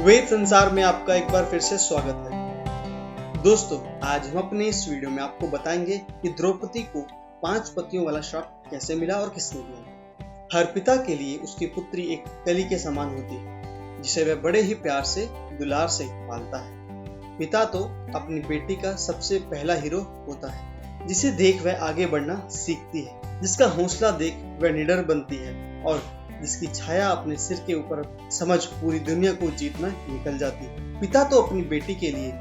वेद संसार में आपका एक बार फिर से स्वागत है। दोस्तों, आज हम अपने इस वीडियो में आपको बताएंगे कि द्रौपदी को 5 पतियों वाला श्राप कैसे मिला और किसने दिया। हर पिता के लिए उसकी पुत्री एक कली के समान होती है, जिसे वह बड़े ही प्यार से दुलार से पालता है। पिता तो अपनी बेटी का सबसे पहला हीरो होता है, जिसे देख वह आगे बढ़ना सीखती है, जिसका हौसला देख वह निडर बनती है और जिसकी छाया अपने सिर के ऊपर समझ पूरी दुनिया को जीतना निकल जाती है। पिता तो अपनी बेटी के लिए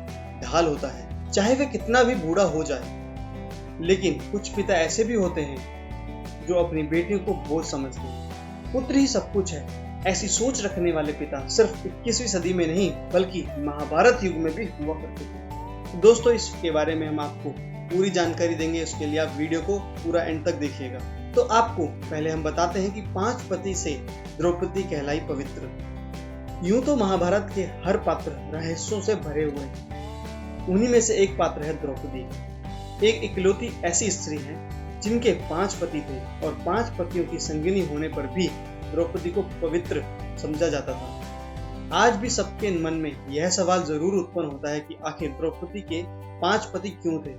ढाल होता है, चाहे वह कितना भी बूढ़ा हो जाए। लेकिन कुछ पिता ऐसे भी होते हैं जो अपनी बेटियों को बोझ समझते हैं। पुत्र ही सब कुछ है, ऐसी सोच रखने वाले पिता सिर्फ 21वीं सदी में नहीं बल्कि महाभारत युग में भी हुआ करते थे। दोस्तों, इसके बारे में हम आपको पूरी जानकारी देंगे। उसके लिए आप वीडियो को पूरा एंड तक देखिएगा। तो आपको पहले हम बताते हैं कि 5 पति से द्रौपदी कहलाई पवित्र। यूं तो महाभारत के हर पात्र रहस्यों से भरे हुए हैं। उन्हीं में से एक पात्र है द्रौपदी। एक इकलौती ऐसी स्त्री है जिनके 5 पति थे और 5 पतियों की संगिनी होने पर भी द्रौपदी को पवित्र समझा जाता था। आज भी सबके मन में यह सवाल जरूर उत्पन्न होता है कि आखिर द्रौपदी के 5 पति क्यों थे।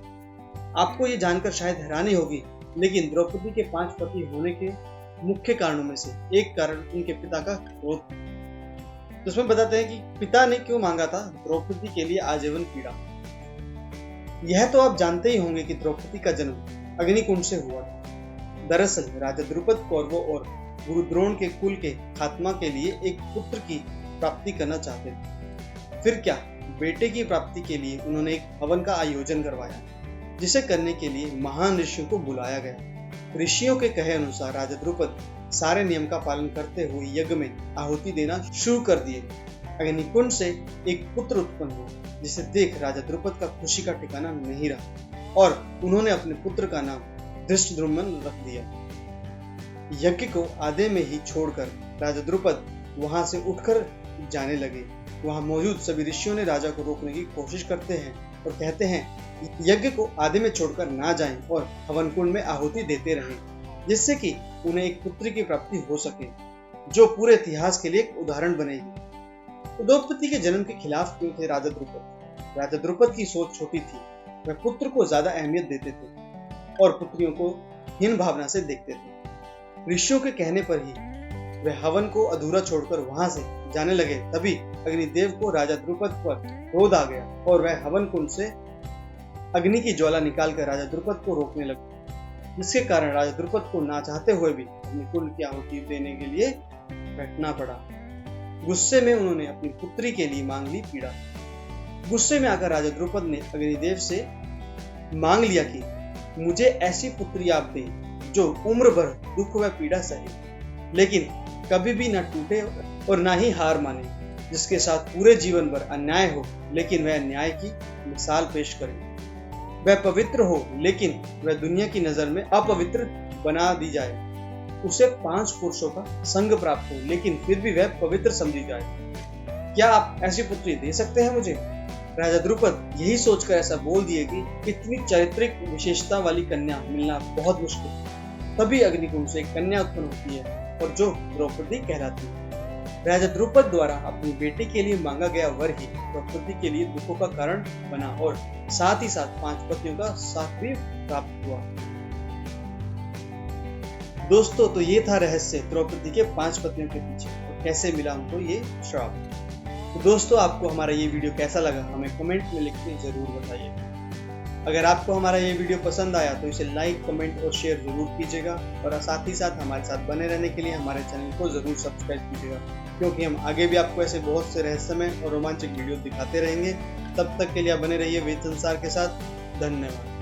आपको ये जानकर शायद हैरानी होगी, लेकिन द्रौपदी के 5 पति होने के मुख्य कारणों में से एक कारण उनके पिता का क्रोध। तो इसमें बताते हैं कि पिता ने क्यों मांगा था द्रौपदी के लिए आजीवन पीड़ा। यह तो आप जानते ही होंगे कि द्रौपदी का जन्म अग्निकुंड से हुआ था। दरअसल राजा द्रुपद कौरवों और गुरु द्रोण के कुल के खात्मा के लिए एक पुत्र की प्राप्ति करना चाहते थे। फिर क्या, बेटे की प्राप्ति के लिए उन्होंने एक हवन का आयोजन करवाया, जिसे करने के लिए महान ऋषियों को बुलाया गया। ऋषियों के कहे अनुसार राजा द्रुपद सारे नियम का पालन करते हुए यज्ञ में आहुति देना शुरू कर दिए। अग्निकुंड से एक पुत्र उत्पन्न हुआ, जिसे देख राजा द्रुपद का खुशी का ठिकाना नहीं रहा और उन्होंने अपने पुत्र का नाम धृष्टद्युम्न रख दिया। यज्ञ को आधे में ही छोड़कर राजा द्रुपद वहां से उठकर जाने लगे। वहां मौजूद सभी ऋषियों ने राजा को रोकने की कोशिश करते हैं और कहते हैं यज्ञ को आधे में छोड़कर ना जाएं और हवन कुंड में आहुति देते रहें, जिससे कि उन्हें एक पुत्र की प्राप्ति हो सके, जो पूरे इतिहास के लिए एक उदाहरण बनेगी। तो द्रौपदी के जन्म के खिलाफ क्यों थे राजा द्रुपद? राजा द्रुपद की सोच छोटी थी। वह पुत्र को ज्यादा अहमियत देते थे और पुत्रियों को हीन भावना से देखते थे। ऋषियों के कहने पर ही वह हवन को अधूरा छोड़कर वहां से जाने लगे। तभी अग्निदेव को राजा द्रुपद पर क्रोध आ गया और वह हवन कुंड से अग्नि की ज्वाला निकालकर राजा द्रुपद को रोकने लगे, जिसके कारण राजा द्रुपद को ना चाहते हुए भी अपनी कुल की आहुति देने के लिए बैठना पड़ा। गुस्से में उन्होंने अपनी पुत्री के लिए मांग ली पीड़ा। गुस्से में आकर राजा द्रुपद ने अग्निदेव से मांग लिया कि मुझे ऐसी पुत्री आप दें जो उम्र भर दुख व पीड़ा सहे, लेकिन कभी भी न टूटे और ना ही हार माने, जिसके साथ पूरे जीवन भर अन्याय हो लेकिन वह न्याय की मिसाल पेश करे। वह पवित्र हो लेकिन वह दुनिया की नजर में अपवित्र बना दी जाए। उसे 5 पुरुषों का संग प्राप्त हो लेकिन फिर भी वह पवित्र समझी जाए। क्या आप ऐसी पुत्री दे सकते हैं मुझे? राजा द्रुपद यही सोचकर ऐसा बोल दिए कि इतनी चारित्रिक विशेषता वाली कन्या मिलना बहुत मुश्किल है। तभी अग्निकुंड से एक कन्या उत्पन्न होती है और जो द्रौपदी कहलाती है। राजा द्रुपद द्वारा अपनी बेटी के लिए मांगा गया वर ही द्रौपदी के लिए दुखों का कारण बना और साथ ही साथ 5 पतियों का साथ भी प्राप्त हुआ। दोस्तों, तो ये था रहस्य द्रौपदी के 5 पतियों के पीछे और कैसे मिला उनको ये श्राप। तो दोस्तों, आपको हमारा ये वीडियो कैसा लगा हमें कमेंट में लिख के जरूर बताइए। अगर आपको हमारा ये वीडियो पसंद आया तो इसे लाइक, कमेंट और शेयर जरूर कीजिएगा और साथ ही साथ हमारे साथ बने रहने के लिए हमारे चैनल को जरूर सब्सक्राइब कीजिएगा, क्योंकि हम आगे भी आपको ऐसे बहुत से रहस्यमय और रोमांचक वीडियो दिखाते रहेंगे। तब तक के लिए बने रहिए वेद संसार के साथ। धन्यवाद।